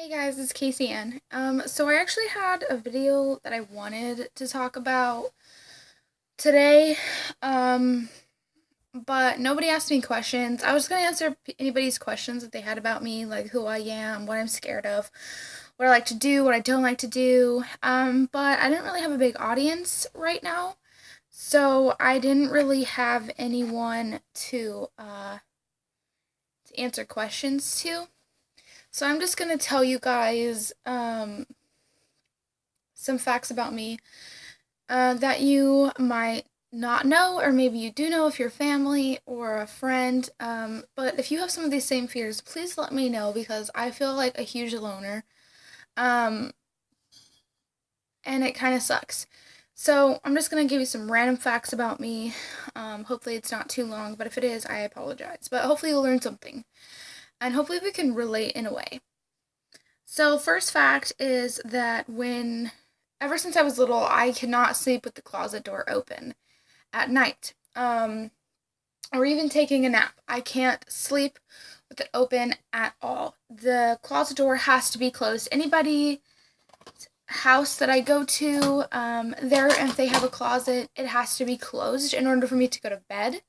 Hey guys, it's Kayceeanne. So I actually had a video that I wanted to talk about today, um, but nobody asked me questions. I was gonna answer anybody's questions that they had about me, like who I am, what I'm scared of, what I like to do, what I don't like to do. But I didn't really have a big audience right now, so I didn't really have anyone to answer questions to. So I'm just gonna tell you guys some facts about me that you might not know, or maybe you do know if you're family or a friend. But if you have some of these same fears, please let me know because I feel like a huge loner. Um, and it kind of sucks. So I'm just gonna give you some random facts about me. Hopefully it's not too long, but if it is, I apologize. But hopefully you'll learn something, and hopefully we can relate in a way. So first fact is that ever since I was little, I cannot sleep with the closet door open at night. Or even taking a nap. I can't sleep with it open at all. The closet door has to be closed. Anybody house that I go to, if they have a closet, it has to be closed in order for me to go to bed.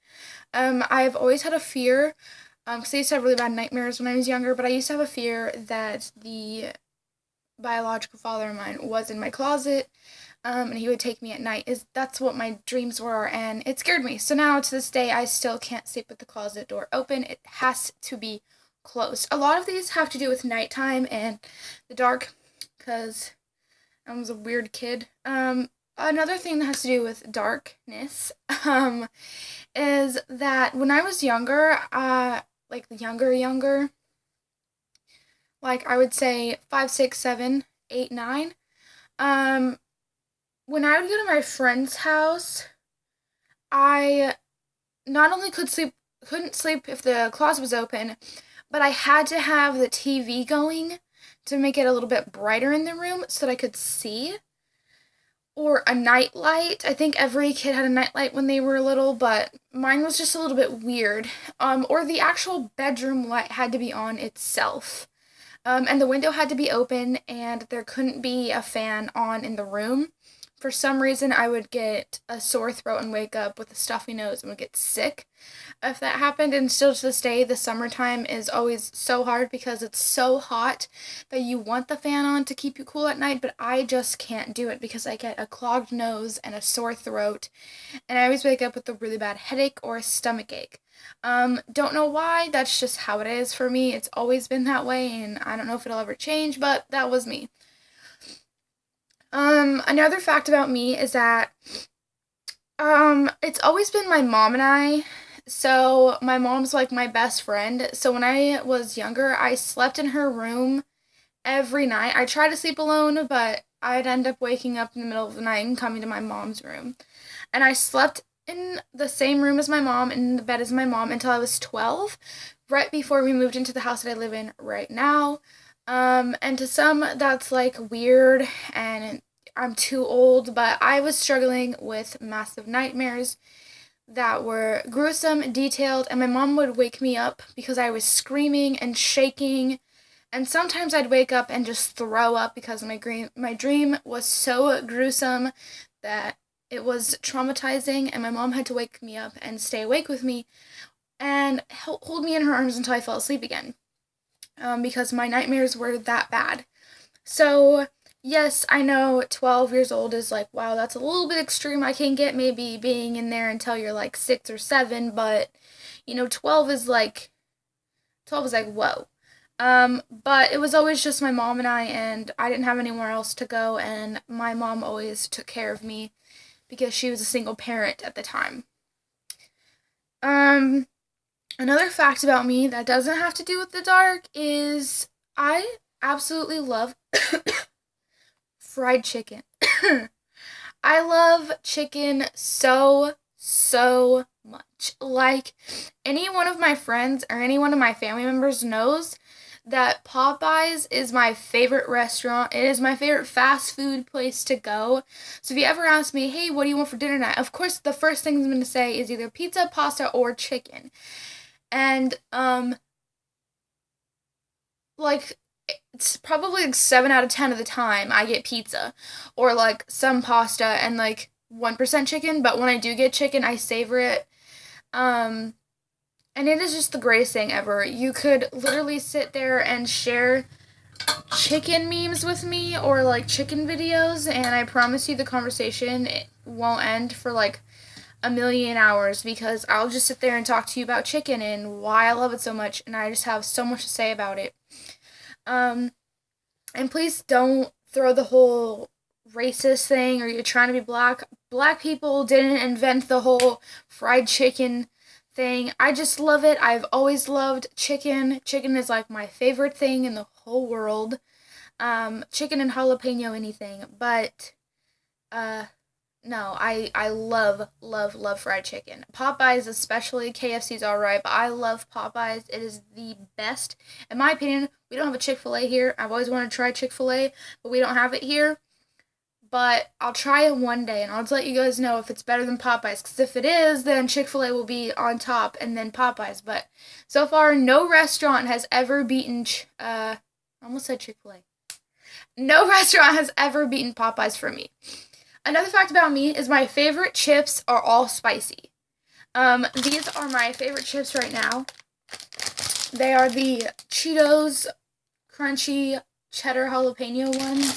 I've always had a fear, because I used to have really bad nightmares when I was younger, but I used to have a fear that the biological father of mine was in my closet, and he would take me at night. That's what my dreams were, and it scared me. So now to this day, I still can't sleep with the closet door open. It has to be closed. A lot of these have to do with nighttime and the dark, because I was a weird kid. Another thing that has to do with darkness, is that when I was younger, like younger, like I would say 5, 6, 7, 8, 9. Um, when I would go to my friend's house, I not only couldn't sleep if the closet was open, but I had to have the TV going to make it a little bit brighter in the room so that I could see. Or a night light. I think every kid had a night light when they were little, but mine was just a little bit weird. Or the actual bedroom light had to be on itself. And the window had to be open, and there couldn't be a fan on in the room. For some reason, I would get a sore throat and wake up with a stuffy nose and would get sick if that happened. And still to this day, the summertime is always so hard because it's so hot that you want the fan on to keep you cool at night, but I just can't do it because I get a clogged nose and a sore throat, and I always wake up with a really bad headache or a stomach ache. Don't know why, that's just how it is for me. It's always been that way, and I don't know if it'll ever change, but that was me. Another fact about me is that, it's always been my mom and I. So, my mom's like my best friend. So, when I was younger, I slept in her room every night. I tried to sleep alone, but I'd end up waking up in the middle of the night and coming to my mom's room. And I slept in the same room as my mom, in the bed as my mom, until I was 12, right before we moved into the house that I live in right now. And to some, that's like weird and I'm too old, but I was struggling with massive nightmares that were gruesome, detailed, and my mom would wake me up because I was screaming and shaking. And sometimes I'd wake up and just throw up because my dream was so gruesome that it was traumatizing, and my mom had to wake me up and stay awake with me and hold me in her arms until I fell asleep again, because my nightmares were that bad. So, yes, I know 12 years old is like, wow, that's a little bit extreme. I can get maybe being in there until you're like 6 or 7, but 12 is like, whoa. But it was always just my mom and I didn't have anywhere else to go, and my mom always took care of me because she was a single parent at the time. Um, Another fact about me that doesn't have to do with the dark is I absolutely love fried chicken. I love chicken so, so much. Like, any one of my friends or any one of my family members knows that Popeyes is my favorite restaurant. It is my favorite fast food place to go. So if you ever ask me, hey, what do you want for dinner tonight? Of course, the first thing I'm going to say is either pizza, pasta, or chicken. And, like, it's probably like 7 out of 10 of the time I get pizza or like some pasta and like 1% chicken, but when I do get chicken, I savor it. Um, and it is just the greatest thing ever. You could literally sit there and share chicken memes with me or like chicken videos, and I promise you the conversation it won't end for like a million hours because I'll just sit there and talk to you about chicken and why I love it so much, and I just have so much to say about it. Um, and please don't throw the whole racist thing or you're trying to be black. Black people didn't invent the whole fried chicken thing. I just love it. I've always loved chicken. Chicken is like my favorite thing in the whole world. Chicken and jalapeno anything, but uh no, I love, love, love fried chicken. Popeyes especially, KFC's alright, but I love Popeyes. It is the best. In my opinion, we don't have a Chick-fil-A here. I've always wanted to try Chick-fil-A, but we don't have it here. But I'll try it one day, and I'll just let you guys know if it's better than Popeyes. Because if it is, then Chick-fil-A will be on top, and then Popeyes. But so far, no restaurant has ever beaten, I almost said Chick-fil-A. No restaurant has ever beaten Popeyes for me. Another fact about me is my favorite chips are all spicy. These are my favorite chips right now. They are the Cheetos crunchy cheddar jalapeno ones.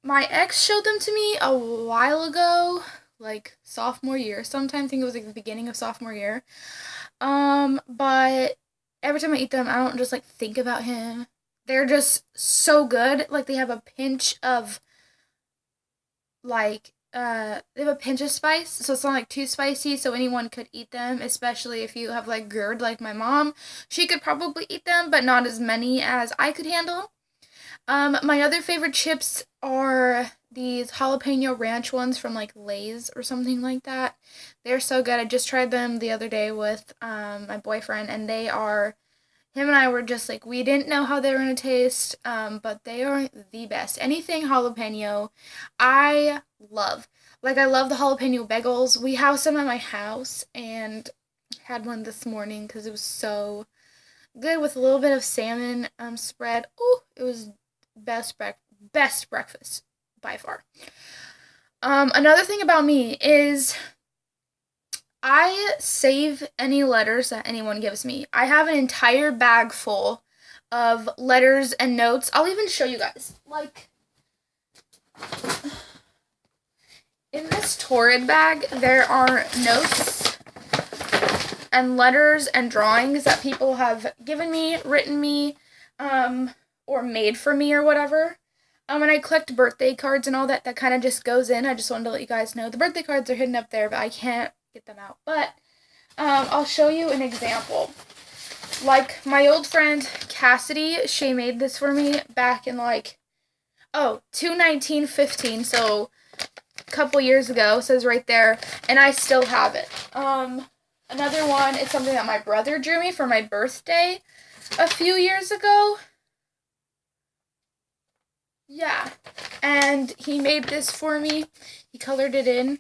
My ex showed them to me a while ago, like sophomore year. Sometime I think it was like the beginning of sophomore year. But every time I eat them, I don't just like think about him. They're just so good. Like they have a pinch of they have a pinch of spice, so it's not like too spicy, so anyone could eat them, especially if you have like GERD like my mom. She could probably eat them, but not as many as I could handle. My other favorite chips are these jalapeno ranch ones from like Lay's or something like that. They're so good. I just tried them the other day with my boyfriend, and him and I were just like, we didn't know how they were going to taste, but they are the best. Anything jalapeno, I love. Like, I love the jalapeno bagels. We have some at my house, and had one this morning because it was so good with a little bit of salmon spread. Ooh, it was best breakfast by far. Another thing about me is I save any letters that anyone gives me. I have an entire bag full of letters and notes. I'll even show you guys. Like, in this Torrid bag, there are notes and letters and drawings that people have given me, written me, or made for me or whatever. And I collect birthday cards and all that, that kind of just goes in. I just wanted to let you guys know. The birthday cards are hidden up there, but I can't get them out. But I'll show you an example. Like my old friend Cassidy, she made this for me back in like 2/19/15, so a couple years ago, says right there, and I still have it. Another one is something that my brother drew me for my birthday a few years ago. Yeah, and he made this for me. He colored it in.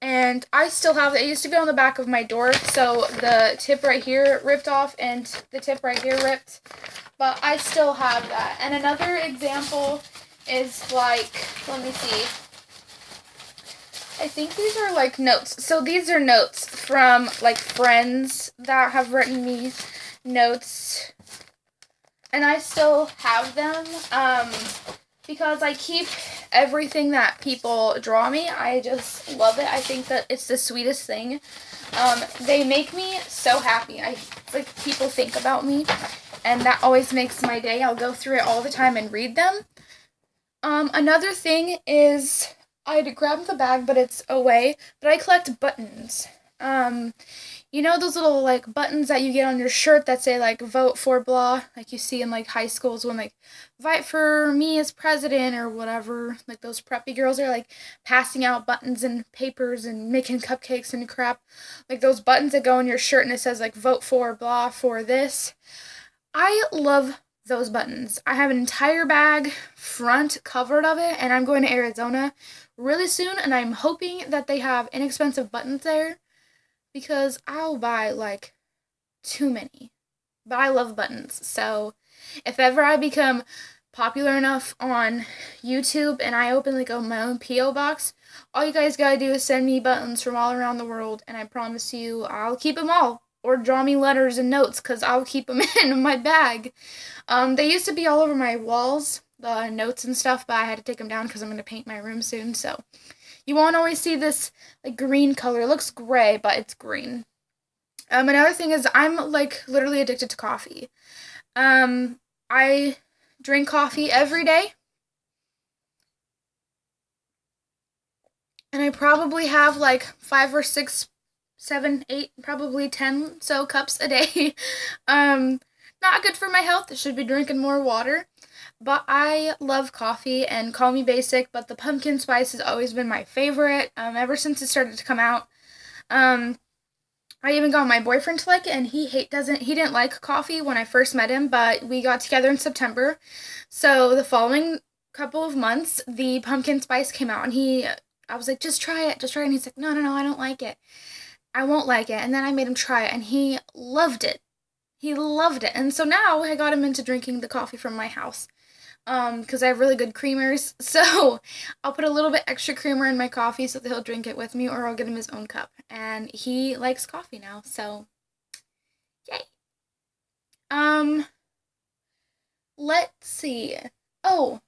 And I still have it. It used to go on the back of my door, so the tip right here ripped off and the tip right here ripped. But I still have that. And another example is like, let me see. I think these are like notes. So these are notes from like friends that have written me notes. And I still have them. Because I keep everything that people draw me. I just love it. I think that it's the sweetest thing. They make me so happy. Like people think about me, and that always makes my day. I'll go through it all the time and read them. Another thing is I'd grab the bag, but it's away. But I collect buttons. You know those little like buttons that you get on your shirt that say like vote for blah, like you see in like high schools when like vote for me as president or whatever, like those preppy girls are like passing out buttons and papers and making cupcakes and crap, like those buttons that go on your shirt and it says like vote for blah for this. I love those buttons. I have an entire bag front covered of it, and I'm going to Arizona really soon, and I'm hoping that they have inexpensive buttons there. Because I'll buy, like, too many. but I love buttons. So if ever I become popular enough on YouTube and I open like my own P.O. box, all you guys gotta do is send me buttons from all around the world, and I promise you I'll keep them all. Or draw me letters and notes, because I'll keep them in my bag. They used to be all over my walls, the notes and stuff, but I had to take them down because I'm going to paint my room soon, so you won't always see this like green color. It looks gray, but it's green. Another thing is I'm like literally addicted to coffee. I drink coffee every day, and I probably have like 5 or 6, 7, 8, probably 10 so cups a day. Not good for my health. I should be drinking more water. But I love coffee, and call me basic, but the pumpkin spice has always been my favorite ever since it started to come out. Um, I even got my boyfriend to like it, and he didn't like coffee when I first met him, but we got together in September. So the following couple of months, the pumpkin spice came out, and I was like, just try it, and he's like, no, no, no, I don't like it. I won't like it. And then I made him try it, and he loved it. He loved it. And so now I got him into drinking the coffee from my house. Because I have really good creamers. So I'll put a little bit extra creamer in my coffee so that he'll drink it with me, or I'll get him his own cup. And he likes coffee now, so yay. Um, let's see. Oh,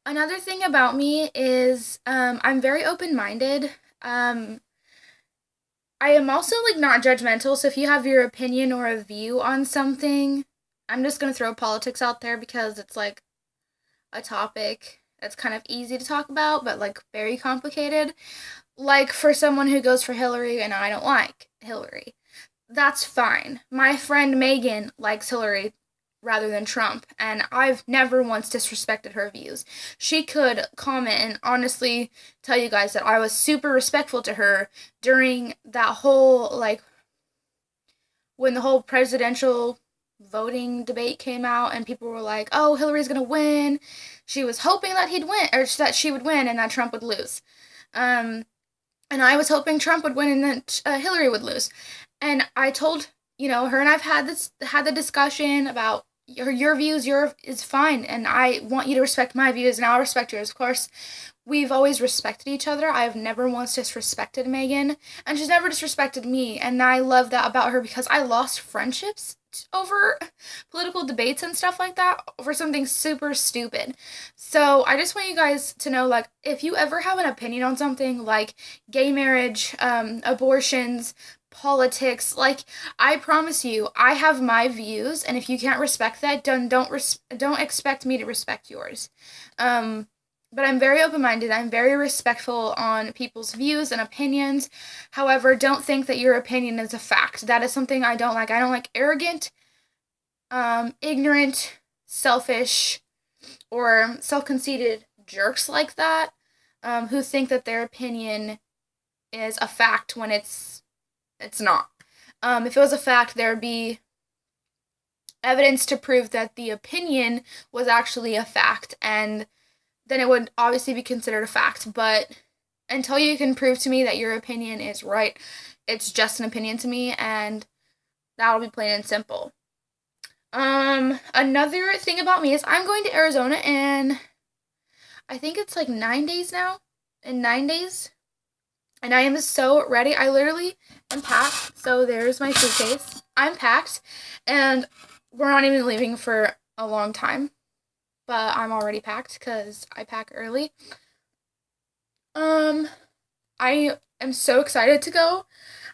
another thing about me is I'm very open-minded. I am also like not judgmental, so if you have your opinion or a view on something, I'm just gonna throw politics out there because it's like a topic that's kind of easy to talk about, but like very complicated. Like for someone who goes for Hillary and I don't like Hillary, that's fine. My friend Megan likes Hillary rather than Trump, and I've never once disrespected her views. She could comment and honestly tell you guys that I was super respectful to her during that whole, like, when the whole presidential voting debate came out and people were like, oh, Hillary's gonna win. She was hoping that he'd win, or that she would win and that Trump would lose. Um, and I was hoping Trump would win and that Hillary would lose. And I told, her and I've had the discussion about your views, is fine, and I want you to respect my views, and I'll respect yours. Of course, we've always respected each other. I have never once disrespected Megan, and she's never disrespected me, and I love that about her because I lost friendships over political debates and stuff like that over something super stupid. So I just want you guys to know, like, if you ever have an opinion on something like gay marriage, abortions, politics, like, I promise you I have my views, and if you can't respect that, then don't expect me to respect yours. But I'm very open-minded. I'm very respectful on people's views and opinions. However, don't think that your opinion is a fact. That is something I don't like. I don't like arrogant, ignorant, selfish, or self-conceited jerks like that, who think that their opinion is a fact when it's not. If it was a fact, there would be evidence to prove that the opinion was actually a fact, and then it would obviously be considered a fact. But until you can prove to me that your opinion is right, it's just an opinion to me, and that'll be plain and simple. Another thing about me is I'm going to Arizona in, I think it's like 9 days now. In 9 days. And I am so ready. I literally am packed. So there's my suitcase. I'm packed. And we're not even leaving for a long time. But I'm already packed because I pack early. I am so excited to go.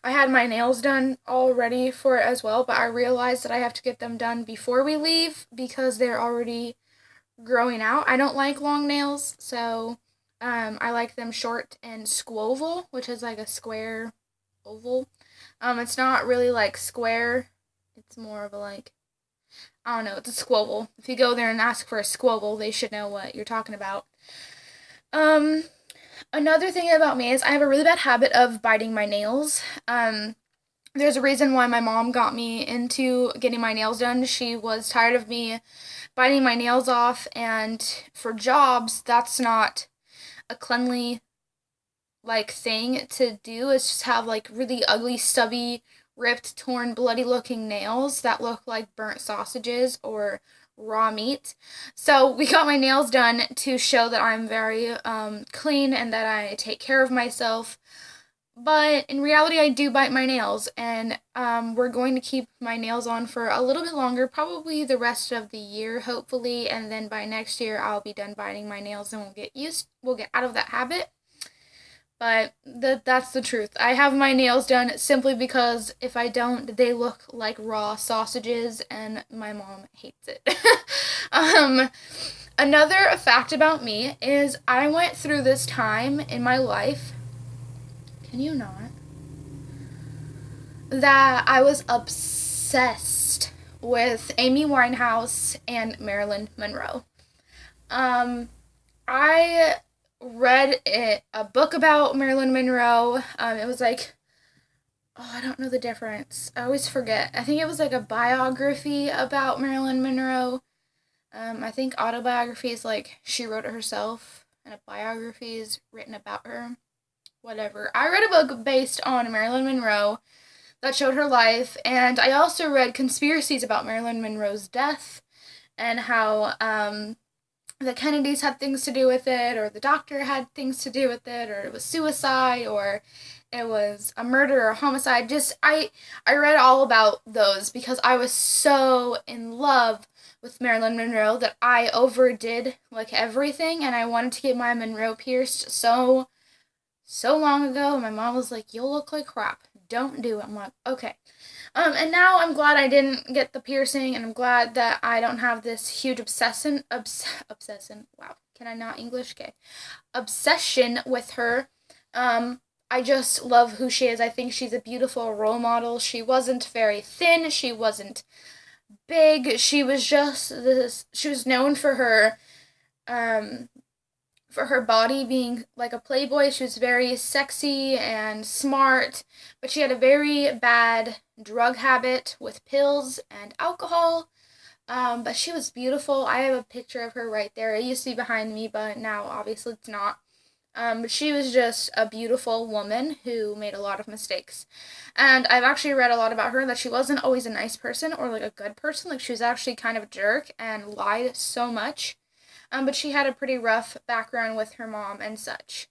I had my nails done all ready for it as well, but I realized that I have to get them done before we leave because they're already growing out. I don't like long nails, so I like them short and squoval, which is like a square oval. It's not really like square. It's more of a like, I don't know, it's a squoval. If you go there and ask for a squoval, they should know what you're talking about. Another thing about me is I have a really bad habit of biting my nails. There's a reason why my mom got me into getting my nails done. She was tired of me biting my nails off, and for jobs, that's not a cleanly like thing to do. Is just have like really ugly, stubby, ripped, torn, bloody looking nails that look like burnt sausages or raw meat. So we got my nails done to show that I'm very clean and that I take care of myself. But in reality, I do bite my nails, and we're going to keep my nails on for a little bit longer, probably the rest of the year, hopefully, and then by next year, I'll be done biting my nails, and we'll get out of that habit. But that's the truth. I have my nails done simply because if I don't, they look like raw sausages, and my mom hates it. um, Another fact about me is I went through this time in my life. Can you not? That I was obsessed with Amy Winehouse and Marilyn Monroe. I read a book about Marilyn Monroe. It was like, oh, I don't know the difference. I always forget. I think it was like a biography about Marilyn Monroe. I think autobiography is like she wrote it herself, and a biography is written about her. Whatever. I read a book based on Marilyn Monroe that showed her life, and I also read conspiracies about Marilyn Monroe's death and how the Kennedys had things to do with it, or the doctor had things to do with it, or it was suicide, or it was a murder or a homicide. Just I read all about those because I was so in love with Marilyn Monroe that I overdid like everything, and I wanted to get my Monroe pierced so long ago. My mom was like, "You'll look like crap. Don't do it." I'm like, okay. And now I'm glad I didn't get the piercing, and I'm glad that I don't have this huge obsession. Wow, can I not English? Okay, obsession with her. I just love who she is. I think she's a beautiful role model. She wasn't very thin. She wasn't big. She was just this. She was known for her body being like a playboy. She was very sexy and smart, but she had a very bad drug habit with pills and alcohol. But she was beautiful. I have a picture of her right there. It used to be behind me, but now obviously it's not. But she was just a beautiful woman who made a lot of mistakes. And I've actually read a lot about her that she wasn't always a nice person or like a good person. Like she was actually kind of a jerk and lied so much. But she had a pretty rough background with her mom and such.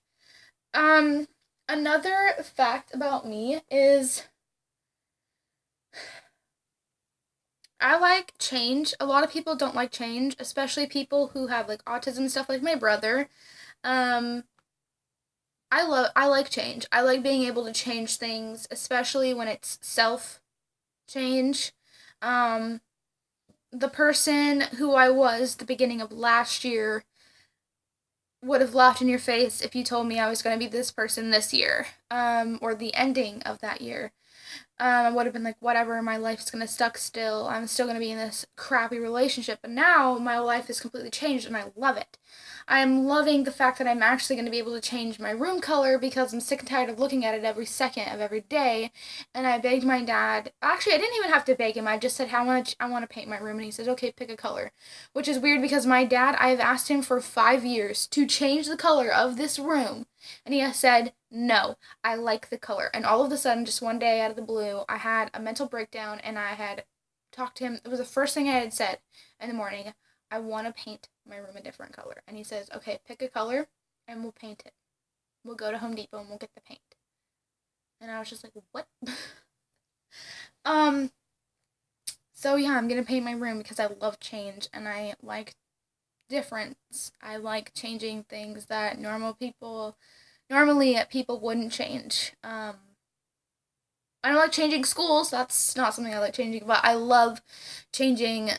Another fact about me is I like change. A lot of people don't like change, especially people who have like autism and stuff like my brother. Um, I like change. I like being able to change things, especially when it's self change. Um, the person who I was the beginning of last year would have laughed in your face if you told me I was going to be this person this year, or the ending of that year. I would have been like, whatever, my life's gonna suck still. I'm still gonna be in this crappy relationship. But now my life is completely changed and I love it. I'm loving the fact that I'm actually gonna be able to change my room color because I'm sick and tired of looking at it every second of every day. And I begged my dad. Actually, I didn't even have to beg him. I just said how much I want to paint my room, and he says, okay, pick a color. Which is weird because my dad, I've asked him for 5 years to change the color of this room, and he has said no. I like the color. And all of a sudden, just one day out of the blue, I had a mental breakdown and I had talked to him. It was the first thing I had said in the morning. I want to paint my room a different color. And he says, okay, pick a color and we'll paint it. We'll go to Home Depot and we'll get the paint. And I was just like, what? So yeah, I'm going to paint my room because I love change and I like difference. I like changing things that normally people wouldn't change. I don't like changing schools. That's not something I like changing, but I love changing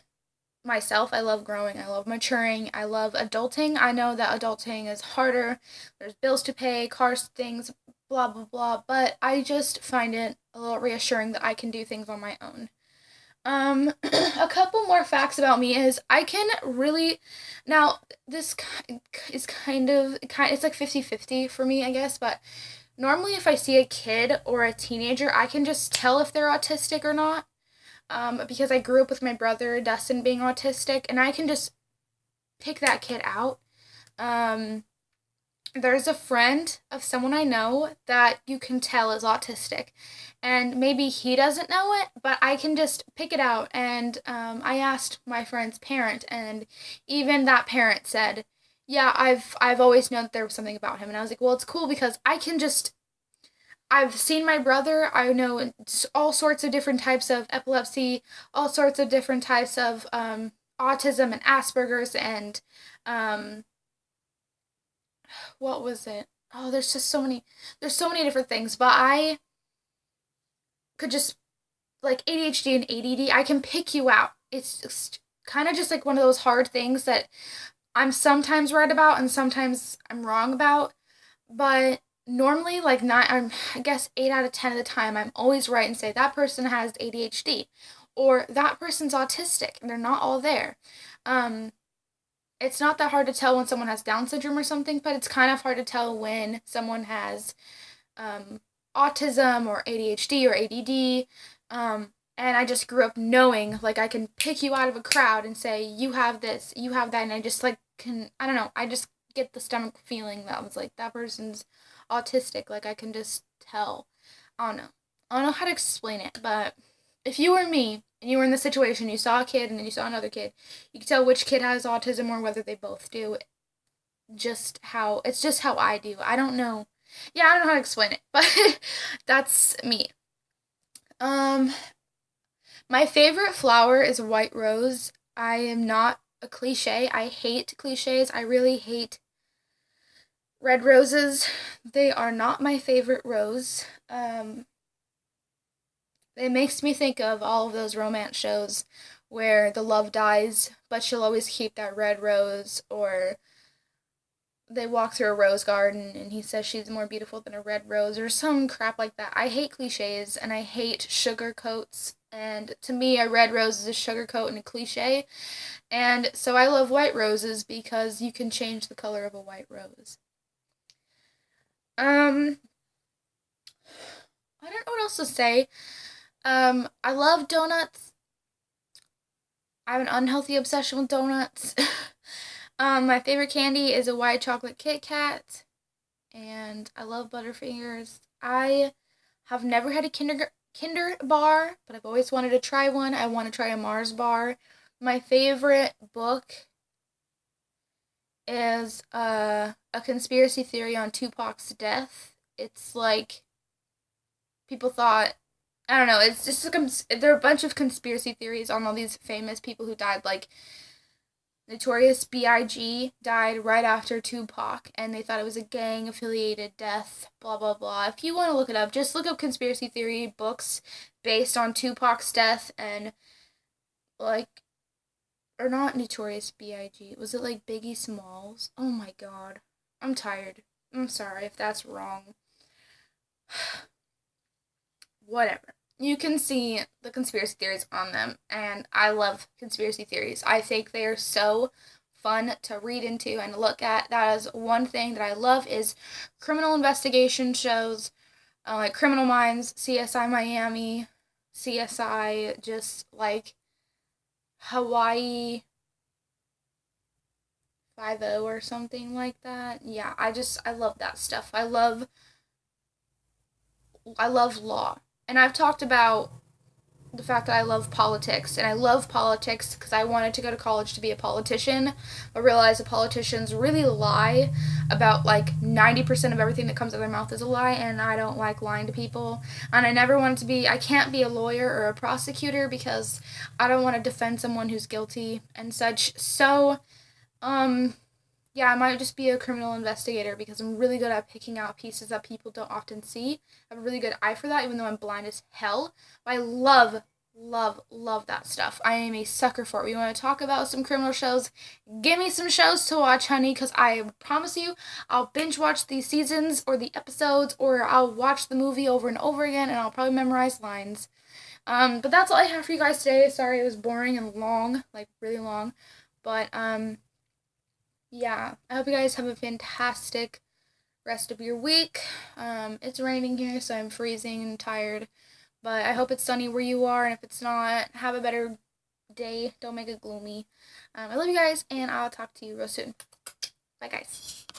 myself. I love growing. I love maturing. I love adulting. I know that adulting is harder. There's bills to pay, cars, things, blah, blah, blah, but I just find it a little reassuring that I can do things on my own. A couple more facts about me is I can really, now this is it's like 50-50 for me, I guess, but normally if I see a kid or a teenager, I can just tell if they're autistic or not, because I grew up with my brother Dustin being autistic, and I can just pick that kid out. there's a friend of someone I know that you can tell is autistic. And maybe he doesn't know it, but I can just pick it out. And I asked my friend's parent, and even that parent said, "Yeah, I've always known that there was something about him." And I was like, "Well, it's cool because I've seen my brother. I know all sorts of different types of epilepsy, all sorts of different types of autism and Asperger's and um, what was it? Oh, there's just so many. There's so many different things. But I could just like ADHD and ADD. I can pick you out. It's just kind of just like one of those hard things that I'm sometimes right about and sometimes I'm wrong about. But normally, like I guess 8 out of 10 of the time, I'm always right and say that person has ADHD, or that person's autistic, and they're not all there. Um, it's not that hard to tell when someone has Down syndrome or something, but it's kind of hard to tell when someone has um, autism or ADHD or ADD. And I just grew up knowing, like, I can pick you out of a crowd and say, you have this, you have that. And I just, like, I don't know, I just get the stomach feeling that was like, that person's autistic. Like, I can just tell. I don't know. I don't know how to explain it, but if you were me and you were in the situation, you saw a kid and then you saw another kid, you could tell which kid has autism or whether they both do. It's just how I do. I don't know. Yeah, I don't know how to explain it, but that's me. Um, my favorite flower is white rose. I am not a cliche. I hate cliches. I really hate red roses. They are not my favorite rose. It makes me think of all of those romance shows where the love dies, but she'll always keep that red rose, or they walk through a rose garden and he says she's more beautiful than a red rose or some crap like that. I hate cliches and I hate sugar coats. And to me, a red rose is a sugar coat and a cliche. And so I love white roses because you can change the color of a white rose. Um, I don't know what else to say. I love donuts. I have an unhealthy obsession with donuts. My favorite candy is a white chocolate Kit Kat, and I love Butterfingers. I have never had a Kinder bar, but I've always wanted to try one. I want to try a Mars bar. My favorite book is a conspiracy theory on Tupac's death. It's like people thought, I don't know. It's just there are a bunch of conspiracy theories on all these famous people who died, like Notorious B.I.G. died right after Tupac, and they thought it was a gang affiliated death, blah, blah, blah. If you want to look it up, just look up conspiracy theory books based on Tupac's death, and, like, or not Notorious B.I.G. Was it, like, Biggie Smalls? Oh my god. I'm tired. I'm sorry if that's wrong. Whatever. You can see the conspiracy theories on them, and I love conspiracy theories. I think they are so fun to read into and look at. That is one thing that I love is criminal investigation shows, like Criminal Minds, CSI Miami, CSI, just like Hawaii 5 or something like that. Yeah, I love that stuff. I love law. And I've talked about the fact that I love politics, and I love politics because I wanted to go to college to be a politician, but realized that politicians really lie about like 90% of everything that comes out of their mouth is a lie, and I don't like lying to people. And I can't be a lawyer or a prosecutor because I don't want to defend someone who's guilty and such. So, um, yeah, I might just be a criminal investigator because I'm really good at picking out pieces that people don't often see. I have a really good eye for that, even though I'm blind as hell. But I love, love, love that stuff. I am a sucker for it. We want to talk about some criminal shows? Give me some shows to watch, honey, because I promise you, I'll binge watch these seasons or the episodes, or I'll watch the movie over and over again, and I'll probably memorize lines. But that's all I have for you guys today. Sorry it was boring and long, like really long. But, yeah, I hope you guys have a fantastic rest of your week. It's raining here, so I'm freezing and tired. But I hope it's sunny where you are, and if it's not, have a better day. Don't make it gloomy. I love you guys, and I'll talk to you real soon. Bye, guys.